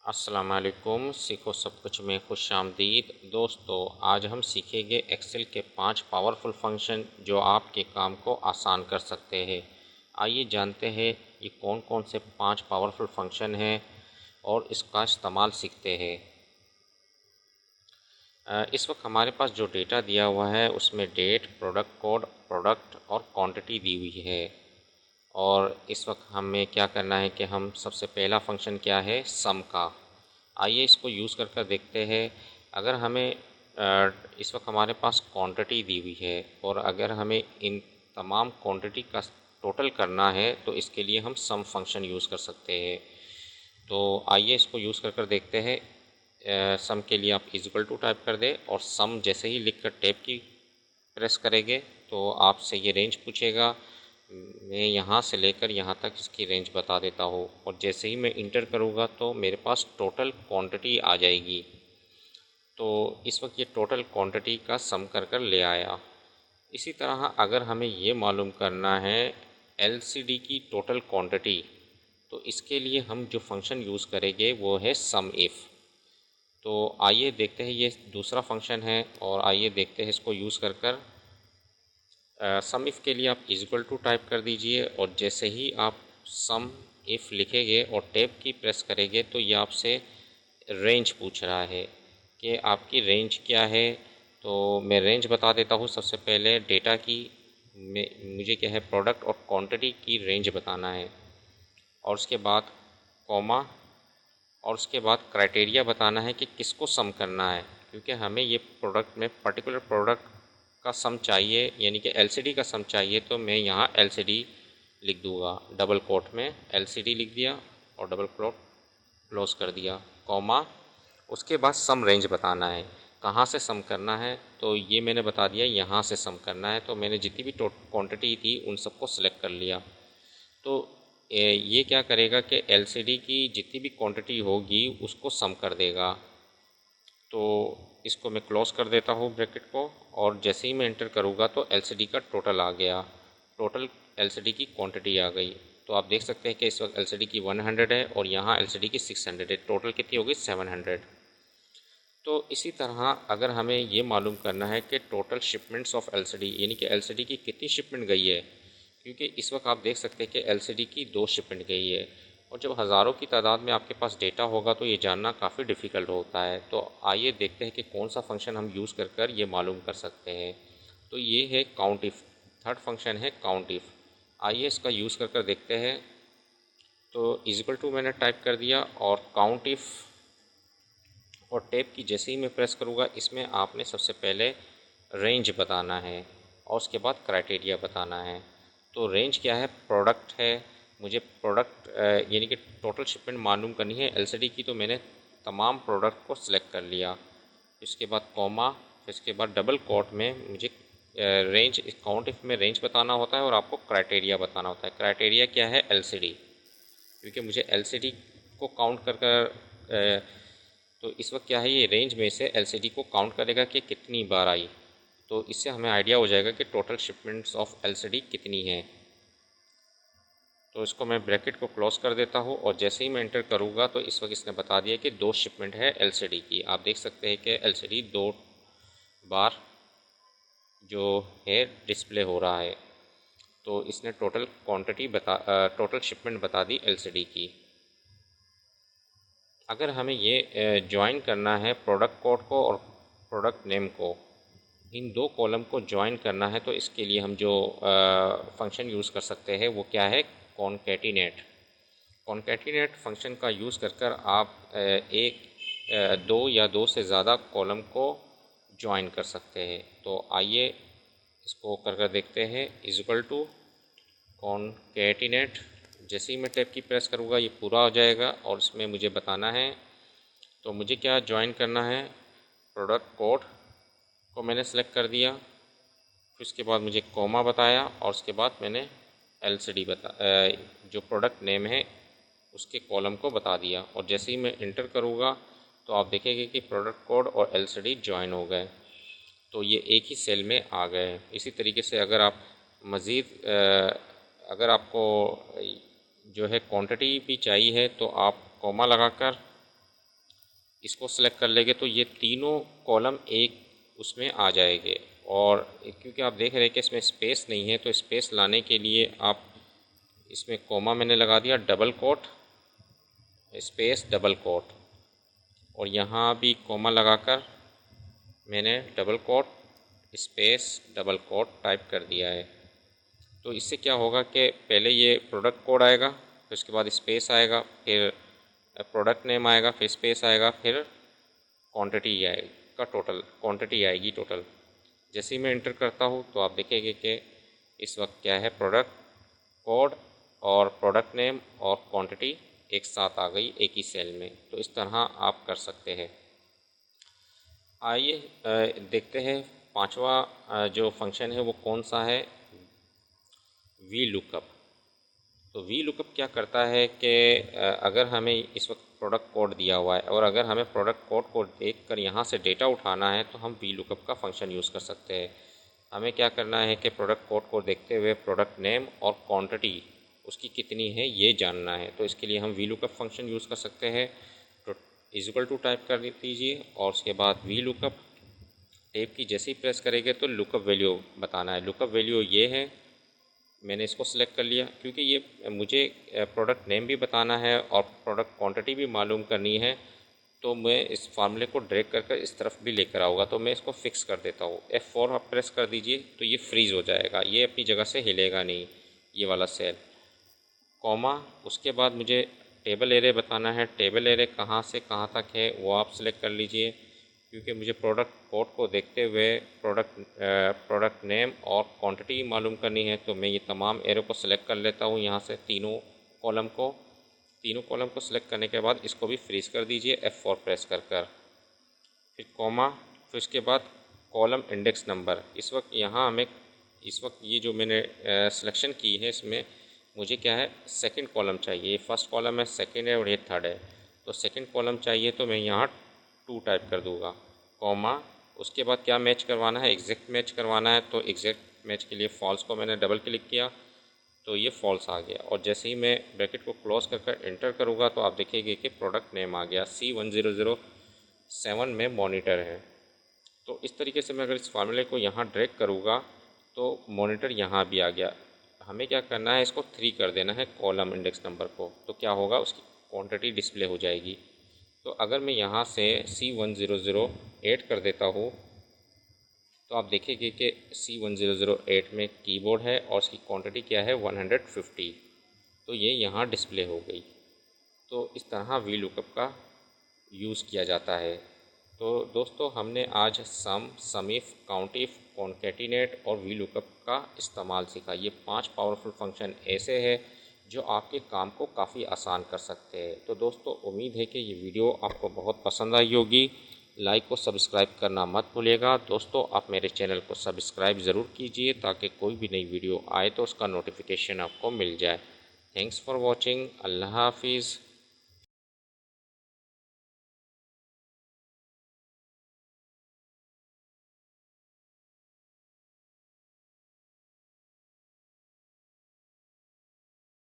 अस्सलाम वालेकुम। सीखो सब कुछ में खुशामदीद। दोस्तों, आज हम सीखेंगे एक्सेल के 5 पावरफुल फंक्शन जो आपके काम को आसान कर सकते हैं। आइए जानते हैं ये कौन कौन से 5 पावरफुल फंक्शन हैं और इसका इस्तेमाल सीखते हैं। इस वक्त हमारे पास जो डेटा दिया हुआ है उसमें डेट, प्रोडक्ट कोड, प्रोडक्ट और क्वांटिटी दी हुई है। और इस वक्त हमें क्या करना है कि हम सबसे पहला फंक्शन क्या है, सम का। आइए इसको यूज़ कर कर देखते हैं। अगर हमें इस वक्त हमारे पास क्वांटिटी दी हुई है और अगर हमें इन तमाम क्वांटिटी का टोटल करना है तो इसके लिए हम सम फंक्शन यूज़ कर सकते हैं। तो आइए इसको यूज़ कर कर देखते हैं। सम के लिए आप इक्वल टू टाइप कर दें और सम जैसे ही लिख कर टैब की प्रेस करेंगे तो आपसे ये रेंज पूछेगा। मैं यहाँ से लेकर यहाँ तक इसकी रेंज बता देता हूँ और जैसे ही मैं इंटर करूँगा तो मेरे पास टोटल क्वांटिटी आ जाएगी। तो इस वक्त ये टोटल क्वांटिटी का सम कर कर ले आया। इसी तरह अगर हमें ये मालूम करना है एलसीडी की टोटल क्वांटिटी, तो इसके लिए हम जो फंक्शन यूज़ करेंगे वो है सम इफ़। तो आइए देखते हैं, ये दूसरा फंक्शन है और आइए देखते हैं इसको यूज़ कर कर। सम इफ़ के लिए आप इक्वल टू टाइप कर दीजिए और जैसे ही आप सम इफ़ लिखेंगे और टैब की प्रेस करेंगे तो ये आपसे रेंज पूछ रहा है कि आपकी रेंज क्या है। तो मैं रेंज बता देता हूँ। सबसे पहले डेटा की मुझे क्या है, प्रोडक्ट और क्वांटिटी की रेंज बताना है और उसके बाद कॉमा और उसके बाद क्राइटेरिया बताना है कि किसको सम करना है, क्योंकि हमें ये प्रोडक्ट में पर्टिकुलर प्रोडक्ट का सम चाहिए, यानी कि एलसीडी का सम चाहिए। तो मैं यहाँ एलसीडी लिख दूँगा, डबल कोट में एलसीडी लिख दिया और डबल कोट क्लोज कर दिया, कॉमा। उसके बाद सम रेंज बताना है, कहाँ से सम करना है। तो ये मैंने बता दिया, यहाँ से सम करना है। तो मैंने जितनी भी क्वांटिटी थी उन सबको सिलेक्ट कर लिया। तो ये क्या करेगा कि एलसीडी की जितनी भी क्वांटिटी होगी उसको सम कर देगा। तो इसको मैं क्लोज़ कर देता हूँ ब्रैकेट को और जैसे ही मैं एंटर करूँगा तो एलसीडी का टोटल आ गया, टोटल एलसीडी की क्वांटिटी आ गई। तो आप देख सकते हैं कि इस वक्त एलसीडी की 100 है और यहाँ एलसीडी की 600 है। टोटल कितनी होगी, 700। तो इसी तरह अगर हमें ये मालूम करना है कि टोटल शिपमेंट्स ऑफ एलसीडी, यानी कि एलसीडी की कितनी शिपमेंट गई है, क्योंकि इस वक्त आप देख सकते हैं कि एलसीडी की 2 शिपमेंट गई है और जब हज़ारों की तादाद में आपके पास डेटा होगा तो ये जानना काफ़ी डिफ़िकल्ट होता है। तो आइए देखते हैं कि कौन सा फंक्शन हम यूज़ कर कर ये मालूम कर सकते हैं। तो ये है काउंट इफ़, थर्ड फंक्शन है काउंट इफ़। आइए इसका यूज़ कर कर देखते हैं। तो इक्वल टू मैंने टाइप कर दिया और काउंट इफ़ और टैब की जैसे ही मैं प्रेस करूँगा इसमें आपने सबसे पहले रेंज बताना है और उसके बाद क्राइटेरिया बताना है। तो रेंज क्या है, प्रोडक्ट है। मुझे प्रोडक्ट यानी कि टोटल शिपमेंट मालूम करनी है एलसीडी की, तो मैंने तमाम प्रोडक्ट को सिलेक्ट कर लिया। इसके बाद कॉमा, फिर इसके बाद डबल कोट में मुझे रेंज, काउंट इफ में रेंज बताना होता है और आपको क्राइटेरिया बताना होता है। क्राइटेरिया क्या है, एलसीडी, क्योंकि मुझे एलसीडी को काउंट कर कर तो इस वक्त क्या है, ये रेंज में से एलसीडी को काउंट करेगा कि कितनी बार आई। तो इससे हमें आइडिया हो जाएगा कि टोटल शिपमेंट्स ऑफ एलसीडी कितनी है। तो इसको मैं ब्रैकेट को क्लोज कर देता हूँ और जैसे ही मैं एंटर करूँगा तो इस वक्त इसने बता दिया कि 2 शिपमेंट है एलसीडी की। आप देख सकते हैं कि एलसीडी 2 बार जो है डिस्प्ले हो रहा है। तो इसने टोटल क्वांटिटी टोटल शिपमेंट बता दी एलसीडी की। अगर हमें ये ज्वाइन करना है प्रोडक्ट कोड को और प्रोडक्ट नेम को, इन 2 कॉलम को ज्वाइन करना है, तो इसके लिए हम जो फंक्शन यूज़ कर सकते हैं वो क्या है, कॉन्कैटिनेट। कॉन्कैटिनेट फंक्शन का यूज़ कर कर आप एक, 2 या 2 से ज़्यादा कॉलम को ज्वाइन कर सकते हैं। तो आइए इसको कर कर देखते हैं। इक्वल टू कॉन्कैटिनेट, जैसे ही मैं टैब की प्रेस करूँगा ये पूरा हो जाएगा और इसमें मुझे बताना है। तो मुझे क्या ज्वाइन करना है, प्रोडक्ट कोड को मैंने सेलेक्ट कर दिया, फिर उसके बाद मुझे कॉमा बताया और उसके बाद मैंने एलसीडी जो प्रोडक्ट नेम है उसके कॉलम को बता दिया और जैसे ही मैं इंटर करूँगा तो आप देखेंगे कि प्रोडक्ट कोड और एलसीडी ज्वाइन हो गए। तो ये एक ही सेल में आ गए हैं। इसी तरीके से अगर आप मज़ीद अगर आपको जो है क्वांटिटी भी चाहिए है तो आप कॉमा लगाकर इसको सेलेक्ट कर लेंगे तो ये तीनों कॉलम एक उसमें आ जाएंगे। और क्योंकि आप देख रहे हैं कि इसमें स्पेस नहीं है, तो स्पेस लाने के लिए आप इसमें कोमा मैंने लगा दिया, double quote space double quote, और यहाँ भी कोमा लगाकर मैंने double quote space double quote type कर दिया है। तो इससे क्या होगा कि पहले ये प्रोडक्ट कोड आएगा, फिर उसके बाद स्पेस आएगा, फिर प्रोडक्ट नेम आएगा, फिर स्पेस आएगा, फिर क्वांटिटी आएगा, टोटल क्वांटिटी आएगी टोटल। जैसे ही मैं इंटर करता हूँ तो आप देखेंगे कि इस वक्त क्या है, प्रोडक्ट कोड और प्रोडक्ट नेम और क्वांटिटी एक साथ आ गई एक ही सेल में। तो इस तरह आप कर सकते हैं। आइए देखते हैं पांचवा जो फंक्शन है वो कौन सा है, वी लुकअप। तो वी लुकअप क्या करता है कि अगर हमें इस वक्त प्रोडक्ट कोड दिया हुआ है और अगर हमें प्रोडक्ट कोड को देखकर यहाँ से डेटा उठाना है तो हम वी लुकअप का फंक्शन यूज़ कर सकते हैं। हमें क्या करना है कि प्रोडक्ट कोड को देखते हुए प्रोडक्ट नेम और क्वांटिटी उसकी कितनी है ये जानना है। तो इसके लिए हम वी लुकअप फंक्शन यूज़ कर सकते हैं। तो इक्वल टू टाइप कर दीजिए और उसके बाद वी लुकअप टेप की जैसे ही प्रेस करेंगे तो लुकअप वैल्यू बताना है। लुकअप वैल्यू ये है, मैंने इसको सिलेक्ट कर लिया क्योंकि ये मुझे प्रोडक्ट नेम भी बताना है और प्रोडक्ट क्वांटिटी भी मालूम करनी है। तो मैं इस फार्मूले को ड्रैग कर इस तरफ भी लेकर आऊँगा। तो मैं इसको फिक्स कर देता हूँ, F4 आप प्रेस कर दीजिए तो ये फ्रीज़ हो जाएगा, ये अपनी जगह से हिलेगा नहीं ये वाला सेल। कॉमा, उसके बाद मुझे टेबल एरे बताना है। टेबल एरे कहाँ से कहाँ तक है वो आप सिलेक्ट कर लीजिए, क्योंकि मुझे प्रोडक्ट कोड को देखते हुए प्रोडक्ट नेम और क्वांटिटी मालूम करनी है। तो मैं ये तमाम एरो को सिलेक्ट कर लेता हूँ यहाँ से, तीनों कॉलम को सिलेक्ट करने के बाद इसको भी फ्रीज कर दीजिए F4 प्रेस कर फिर कॉमा, फिर उसके बाद कॉलम इंडेक्स नंबर। इस वक्त यहाँ हमें इस वक्त ये जो मैंने सिलेक्शन की है इसमें मुझे क्या है, सेकंड कॉलम चाहिए। फर्स्ट कॉलम है, सेकंड है और ये थर्ड है। तो सेकंड कॉलम चाहिए तो मैं यहाँ 2 टाइप कर दूँगा, कॉमा, उसके बाद क्या मैच करवाना है, एग्जैक्ट मैच करवाना है। तो एग्जैक्ट मैच के लिए फॉल्स को मैंने डबल क्लिक किया तो ये फॉल्स आ गया। और जैसे ही मैं ब्रैकेट को क्लोज कर एंटर करूँगा तो आप देखेंगे कि प्रोडक्ट नेम आ गया, C1007 में मॉनिटर है। तो इस तरीके से मैं अगर इस फार्मूले को यहाँ ड्रैग करूँगा तो मॉनिटर यहाँ भी आ गया। हमें क्या करना है, इसको 3 कर देना है कॉलम इंडेक्स नंबर को, तो क्या होगा, उसकी क्वांटिटी डिस्प्ले हो जाएगी। तो अगर मैं यहाँ से C1008 कर देता हूँ तो आप देखेंगे कि C1008 में कीबोर्ड है और उसकी क्वांटिटी क्या है, 150। तो ये यहाँ डिस्प्ले हो गई। तो इस तरह वी लुकअप का यूज़ किया जाता है। तो दोस्तों हमने आज सम इफ, काउंट इफ, कॉन्कैटिनेट और वी लुकअप का इस्तेमाल सीखा। ये 5 पावरफुल फंक्शन ऐसे हैं जो आपके काम को काफ़ी आसान कर सकते हैं। तो दोस्तों उम्मीद है कि ये वीडियो आपको बहुत पसंद आई होगी। लाइक और सब्सक्राइब करना मत भूलिएगा। दोस्तों आप मेरे चैनल को सब्सक्राइब ज़रूर कीजिए ताकि कोई भी नई वीडियो आए तो उसका नोटिफिकेशन आपको मिल जाए। Thanks for watching. अल्लाह हाफिज़।